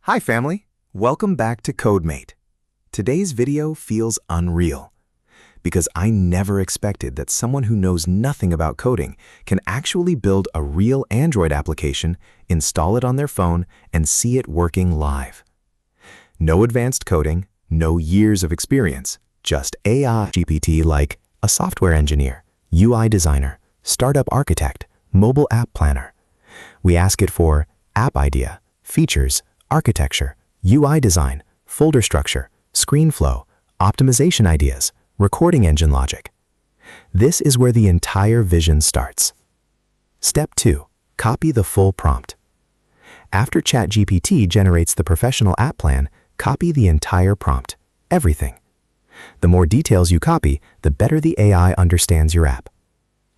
Hi family, welcome back to CodeMate. Today's video feels unreal because I never expected that someone who knows nothing about coding can actually build a real Android application, install it on their phone, and see it working live. No advanced coding, no years of experience, just AI GPT like a software engineer, UI designer, startup architect, mobile app planner. We ask it for app idea, features, architecture, UI design, folder structure, screen flow, optimization ideas, recording engine logic. This is where the entire vision starts. Step 2. Copy the full prompt. After ChatGPT generates the professional app plan, copy the entire prompt, everything. The more details you copy, the better the AI understands your app.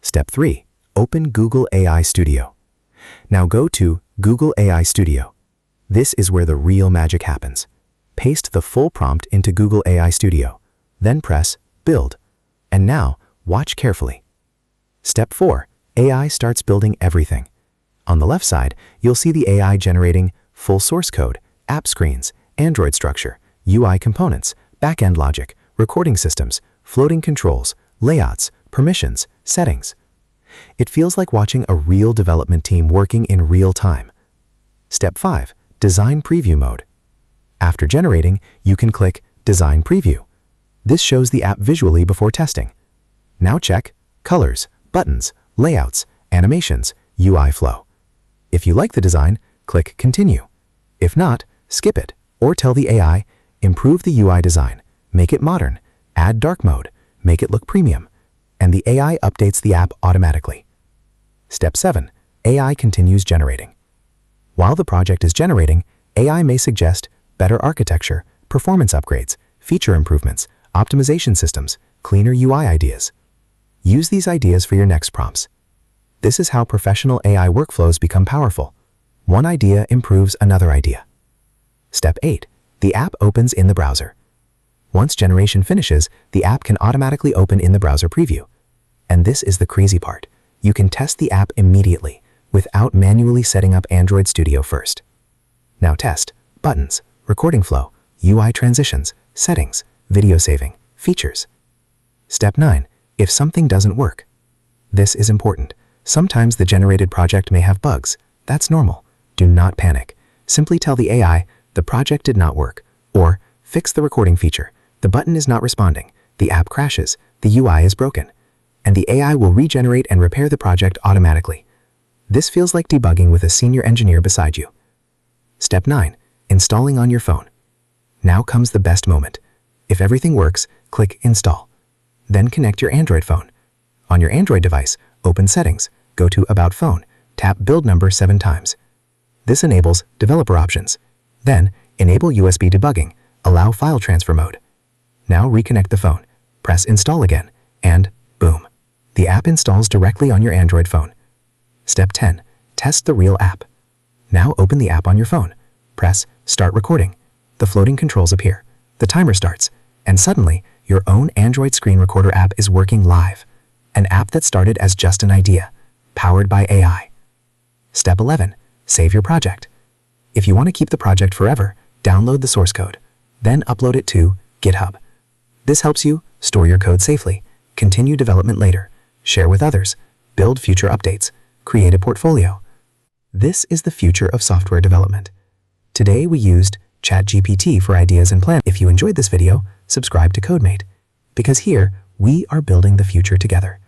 Step 3. Open Google AI Studio. Now go to Google AI Studio. This is where the real magic happens. Paste the full prompt into Google AI Studio, then press Build. And now, watch carefully. Step 4. AI starts building everything. On the left side, you'll see the AI generating full source code, app screens, Android structure, UI components, backend logic, recording systems, floating controls, layouts, permissions, settings. It feels like watching a real development team working in real time. Step 5. Design Preview Mode. After generating, you can click Design Preview. This shows the app visually before testing. Now check Colors, Buttons, Layouts, Animations, UI Flow. If you like the design, click Continue. If not, skip it, or tell the AI, improve the UI design, make it modern, add dark mode, make it look premium, and the AI updates the app automatically. Step 7. AI continues generating. While the project is generating, AI may suggest better architecture, performance upgrades, feature improvements, optimization systems, cleaner UI ideas. Use these ideas for your next prompts. This is how professional AI workflows become powerful. One idea improves another idea. Step 8. The app opens in the browser. Once generation finishes, the app can automatically open in the browser preview. And this is the crazy part. You can test the app immediately, without manually setting up Android Studio first. Now test buttons, recording flow, UI transitions, settings, video saving, features. Step 9. If something doesn't work. This is important. Sometimes the generated project may have bugs. That's normal. Do not panic. Simply tell the AI, the project did not work, or fix the recording feature. The button is not responding. The app crashes. The UI is broken. And the AI will regenerate and repair the project automatically. This feels like debugging with a senior engineer beside you. Step 9. Installing on your phone. Now comes the best moment. If everything works, click Install. Then connect your Android phone. On your Android device, open Settings, go to About Phone, tap Build Number 7 times. This enables developer options. Then, enable USB debugging, allow file transfer mode. Now reconnect the phone, press Install again, and boom. The app installs directly on your Android phone. Step 10. Test the real app. Now open the app on your phone. Press Start Recording. The floating controls appear. The timer starts. And suddenly, your own Android screen recorder app is working live. An app that started as just an idea, powered by AI. Step 11. Save your project. If you want to keep the project forever, download the source code. Then upload it to GitHub. This helps you store your code safely, continue development later, share with others, build future updates, create a portfolio. This is the future of software development. Today we used ChatGPT for ideas and plans. If you enjoyed this video, subscribe to CodeMate, because here we are building the future together.